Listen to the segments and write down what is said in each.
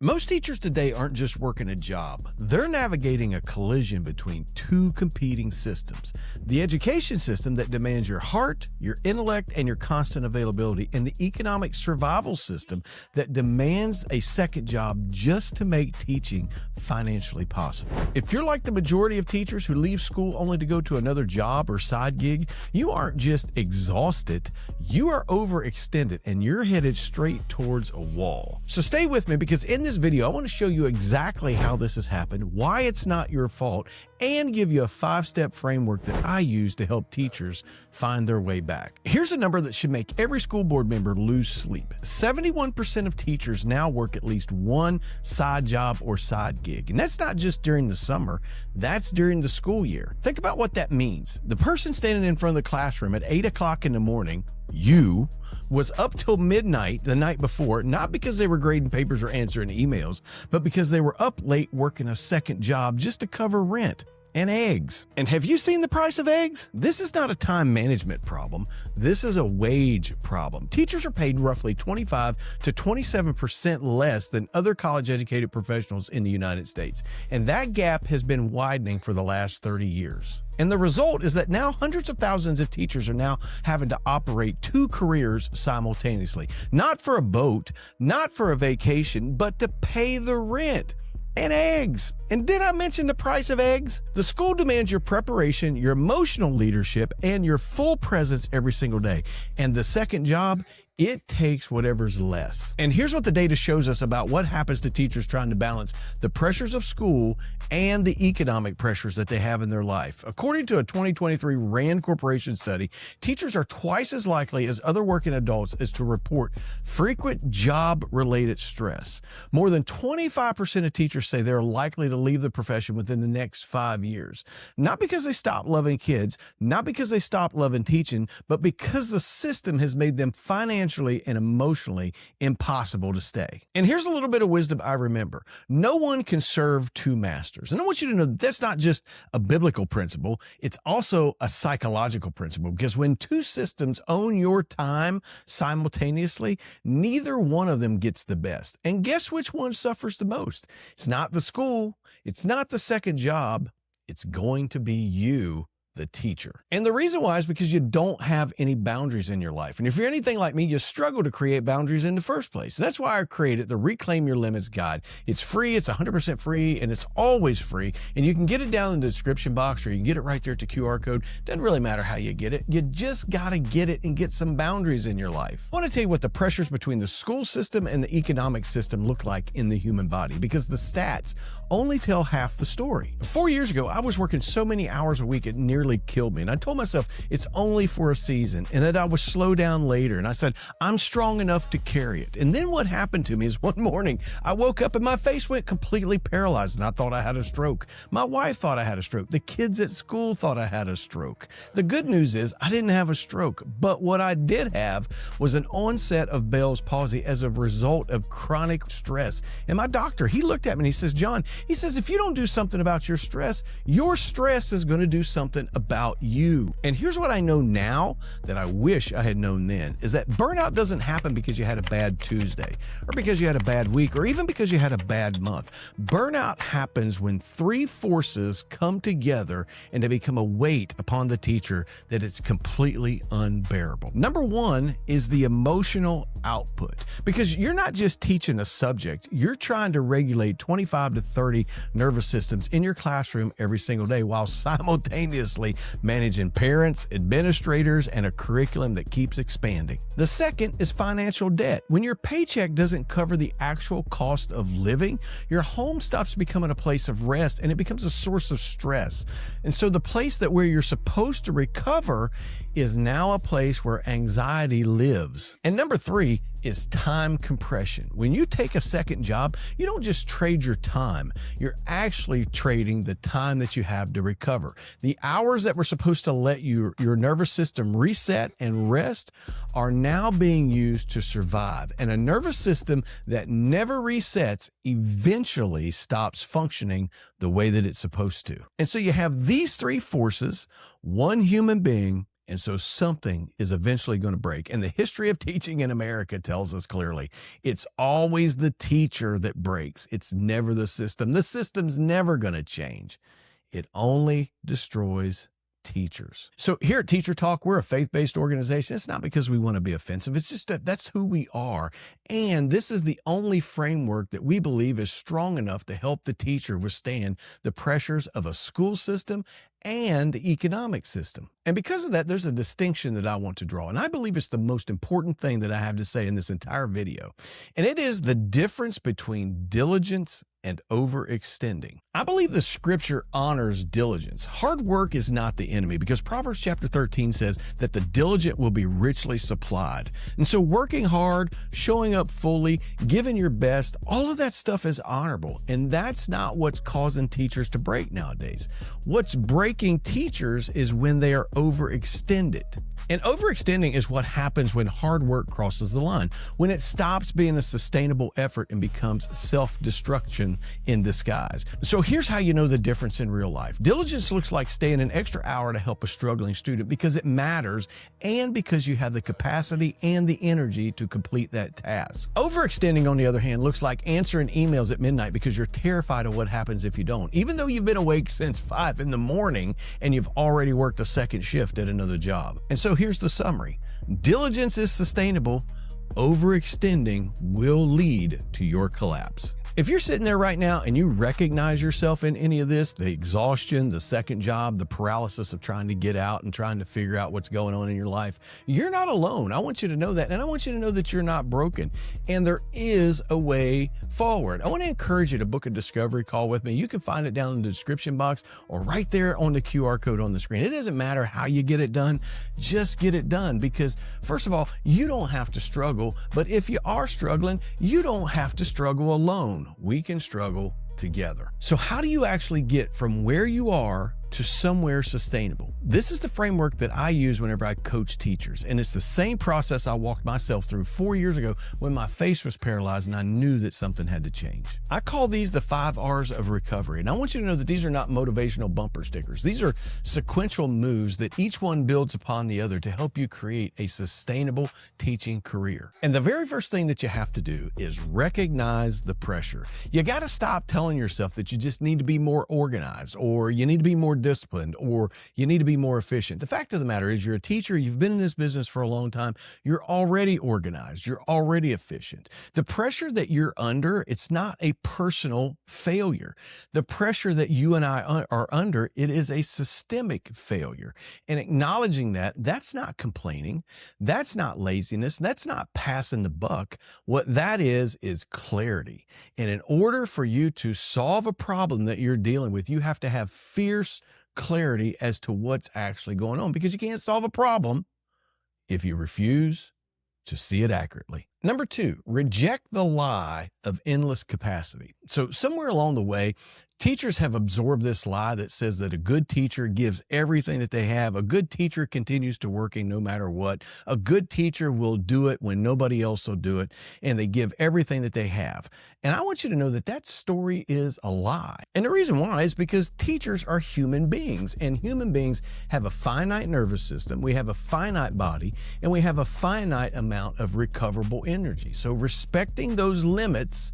Most teachers today aren't just working a job, they're navigating a collision between two competing systems. The education system that demands your heart, your intellect, and your constant availability, and the economic survival system that demands a second job just to make teaching financially possible. If you're like the majority of teachers who leave school only to go to another job or side gig, you aren't just exhausted, you are overextended and you're headed straight towards a wall. So stay with me, because in this video, I want to show you exactly how this has happened, why it's not your fault, and give you a 5-step framework that I use to help teachers find their way back. Here's a number that should make every school board member lose sleep. 71% of teachers now work at least one side job or side gig. And that's not just during the summer, that's during the school year. Think about what that means. The person standing in front of the classroom at 8 o'clock in the morning, you, was up till midnight the night before, not because they were grading papers or answering emails, but because they were up late working a second job just to cover rent and eggs. And have you seen the price of eggs? This is not a time management problem. This is a wage problem. Teachers are paid roughly 25 to 27% less than other college-educated professionals in the United States. And that gap has been widening for the last 30 years. And the result is that now hundreds of thousands of teachers are now having to operate two careers simultaneously. Not for a boat, not for a vacation, but to pay the rent and eggs. And did I mention the price of eggs? The school demands your preparation, your emotional leadership, and your full presence every single day. And the second job, it takes whatever's less. And here's what the data shows us about what happens to teachers trying to balance the pressures of school and the economic pressures that they have in their life. According to a 2023 RAND Corporation study, teachers are twice as likely as other working adults as to report frequent job-related stress. More than 25% of teachers say they're likely to leave the profession within the next 5 years. Not because they stop loving kids, not because they stop loving teaching, but because the system has made them financially and emotionally impossible to stay. And here's a little bit of wisdom I remember. No one can serve two masters. And I want you to know that that's not just a biblical principle, it's also a psychological principle, because when two systems own your time simultaneously, neither one of them gets the best. And guess which one suffers the most? It's not the school, it's not the second job, it's going to be you, the teacher. And the reason why is because you don't have any boundaries in your life. And if you're anything like me, you struggle to create boundaries in the first place. And that's why I created the Reclaim Your Limits guide. It's free, it's 100% free, and it's always free. And you can get it down in the description box, or you can get it right there at the QR code. Doesn't really matter how you get it. You just got to get it and get some boundaries in your life. I want to tell you what the pressures between the school system and the economic system look like in the human body, because the stats only tell half the story. 4 years ago, I was working so many hours a week it nearly killed me. And I told myself it's only for a season and that I would slow down later. And I said, I'm strong enough to carry it. And then what happened to me is one morning I woke up and my face went completely paralyzed and I thought I had a stroke. My wife thought I had a stroke. The kids at school thought I had a stroke. The good news is I didn't have a stroke, but what I did have was an onset of Bell's palsy as a result of chronic stress. And my doctor, he looked at me and he says, John, he says, if you don't do something about your stress is going to do something about you. And here's what I know now that I wish I had known then, is that burnout doesn't happen because you had a bad Tuesday, or because you had a bad week, or even because you had a bad month. Burnout happens when three forces come together and they become a weight upon the teacher that it's completely unbearable. Number one is the emotional output, because you're not just teaching a subject, you're trying to regulate 25 to 30 nervous systems in your classroom every single day while simultaneously managing parents, administrators, and a curriculum that keeps expanding. The second is financial debt. When your paycheck doesn't cover the actual cost of living, your home stops becoming a place of rest and it becomes a source of stress. And so the place that where you're supposed to recover is now a place where anxiety lives. And number three is time compression. When you take a second job, you don't just trade your time. You're actually trading the time that you have to recover. The hours that were supposed to let your nervous system reset and rest are now being used to survive. And a nervous system that never resets eventually stops functioning the way that it's supposed to. And so you have these three forces, one human being And so something is eventually going to break. And the history of teaching in America tells us clearly, it's always the teacher that breaks. It's never the system. The system's never going to change. It only destroys teachers. So here at Teacher Talk, we're a faith-based organization. It's not because we want to be offensive. It's just that that's who we are. And this is the only framework that we believe is strong enough to help the teacher withstand the pressures of a school system and the economic system. And because of that, there's a distinction that I want to draw. And I believe it's the most important thing that I have to say in this entire video. And it is the difference between diligence and overextending. I believe the scripture honors diligence. Hard work is not the enemy, because Proverbs chapter 13 says that the diligent will be richly supplied. And so working hard, showing up fully, giving your best, all of that stuff is honorable. And that's not what's causing teachers to break nowadays. What's breaking teachers is when they are overextended. And overextending is what happens when hard work crosses the line, when it stops being a sustainable effort and becomes self-destruction in disguise. So here's how you know the difference in real life. Diligence looks like staying an extra hour to help a struggling student because it matters and because you have the capacity and the energy to complete that task. Overextending, on the other hand, looks like answering emails at midnight because you're terrified of what happens if you don't, even though you've been awake since 5 in the morning and you've already worked a second shift at another job. And so here's the summary. Diligence is sustainable. Overextending will lead to your collapse. If you're sitting there right now and you recognize yourself in any of this, the exhaustion, the second job, the paralysis of trying to get out and trying to figure out what's going on in your life, you're not alone. I want you to know that. And I want you to know that you're not broken. And there is a way forward. I want to encourage you to book a discovery call with me. You can find it down in the description box or right there on the QR code on the screen. It doesn't matter how you get it done. Just get it done, because first of all, you don't have to struggle. But if you are struggling, you don't have to struggle alone. We can struggle together. So how do you actually get from where you are to somewhere sustainable? This is the framework that I use whenever I coach teachers. And it's the same process I walked myself through 4 years ago when my face was paralyzed and I knew that something had to change. I call these the 5 R's of recovery. And I want you to know that these are not motivational bumper stickers. These are sequential moves that each one builds upon the other to help you create a sustainable teaching career. And the very first thing that you have to do is recognize the pressure. You got to stop telling yourself that you just need to be more organized, or you need to be more disciplined, or you need to be more efficient. The fact of the matter is, you're a teacher, you've been in this business for a long time, you're already organized, you're already efficient. The pressure that you're under, it's not a personal failure. The pressure that you and I are under, it is a systemic failure. And acknowledging that, that's not complaining, that's not laziness, that's not passing the buck. What that is clarity. And in order for you to solve a problem that you're dealing with, you have to have fierce clarity as to what's actually going on, because you can't solve a problem if you refuse to see it accurately. Number 2, reject the lie of endless capacity. So somewhere along the way, teachers have absorbed this lie that says that a good teacher gives everything that they have. A good teacher continues to working no matter what. A good teacher will do it when nobody else will do it, and they give everything that they have. And I want you to know that that story is a lie. And the reason why is because teachers are human beings, and human beings have a finite nervous system, we have a finite body, and we have a finite amount of recoverable energy. So respecting those limits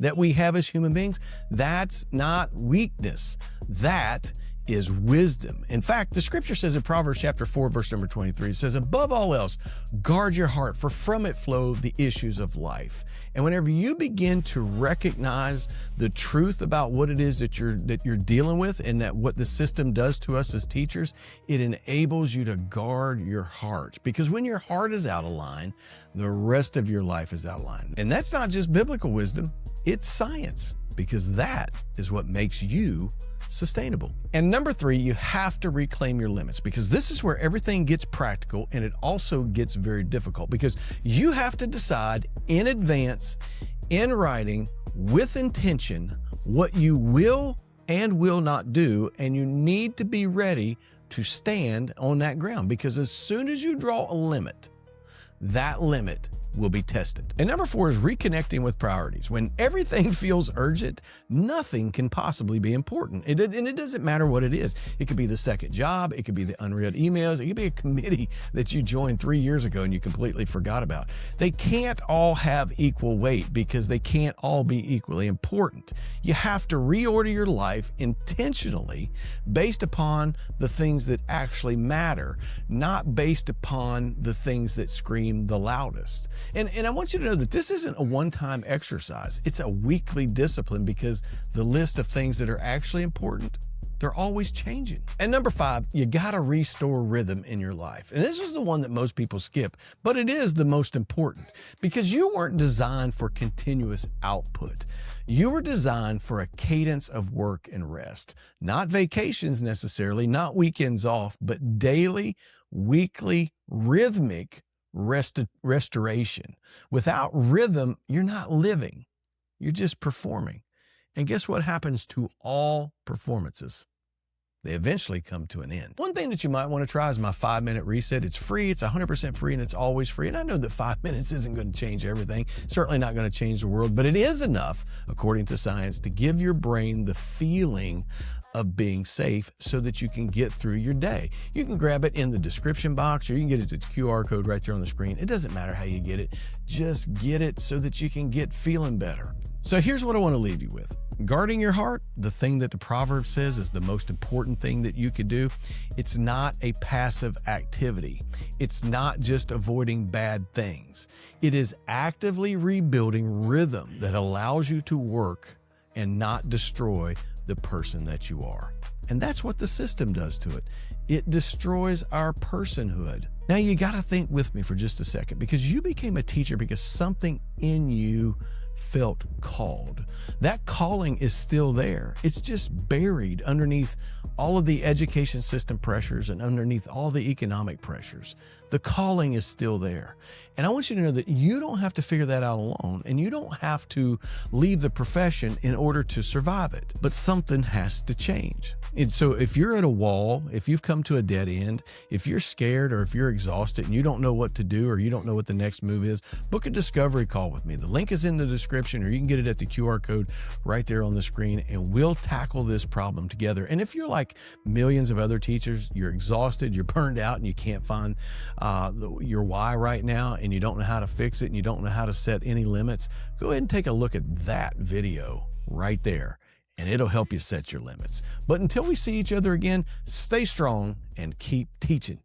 that we have as human beings, that's not weakness. That is wisdom. In fact, the scripture says in Proverbs chapter 4, verse number 23, it says, above all else, guard your heart, for from it flow the issues of life. And whenever you begin to recognize the truth about what it is that you're dealing with, and that what the system does to us as teachers, it enables you to guard your heart. Because when your heart is out of line, the rest of your life is out of line. And that's not just biblical wisdom, it's science, because that is what makes you sustainable. And number 3, you have to reclaim your limits, because this is where everything gets practical, and it also gets very difficult, because you have to decide in advance, in writing, with intention, what you will and will not do, and you need to be ready to stand on that ground, because as soon as you draw a limit, that limit will be tested. And number 4 is reconnecting with priorities. When everything feels urgent, nothing can possibly be important. And it doesn't matter what it is. It could be the second job. It could be the unread emails. It could be a committee that you joined 3 years ago and you completely forgot about. They can't all have equal weight because they can't all be equally important. You have to reorder your life intentionally based upon the things that actually matter, not based upon the things that scream the loudest. And I want you to know that this isn't a one-time exercise. It's a weekly discipline because the list of things that are actually important, they're always changing. And number 5, you gotta restore rhythm in your life. And this is the one that most people skip, but it is the most important because you weren't designed for continuous output. You were designed for a cadence of work and rest, not vacations necessarily, not weekends off, but daily, weekly, rhythmic restoration. Without rhythm, you're not living. You're just performing. And guess what happens to all performances? They eventually come to an end. One thing that you might want to try is my 5-minute reset. It's free. It's 100% free and it's always free. And I know that 5 minutes isn't going to change everything. Certainly not going to change the world, but it is enough, according to science, to give your brain the feeling of being safe so that you can get through your day. You can grab it in the description box or you can get it to the QR code right there on the screen. It doesn't matter how you get it. Just get it so that you can get feeling better. So here's what I want to leave you with. Guarding your heart, the thing that the proverb says is the most important thing that you could do. It's not a passive activity. It's not just avoiding bad things. It is actively rebuilding rhythm that allows you to work and not destroy the person that you are. And that's what the system does to it. It destroys our personhood. Now you got to think with me for just a second because you became a teacher because something in you felt called. That calling is still there. It's just buried underneath all of the education system pressures and underneath all the economic pressures. The calling is still there. And I want you to know that you don't have to figure that out alone and you don't have to leave the profession in order to survive it. But something has to change. And so if you're at a wall, if you've come to a dead end, if you're scared or if you're exhausted and you don't know what to do or you don't know what the next move is, book a discovery call with me. The link is in the description or you can get it at the QR code right there on the screen and we'll tackle this problem together. And if you're like millions of other teachers, you're exhausted, you're burned out and you can't find your why right now and you don't know how to fix it and you don't know how to set any limits, go ahead and take a look at that video right there. And it'll help you set your limits. But until we see each other again, stay strong and keep teaching.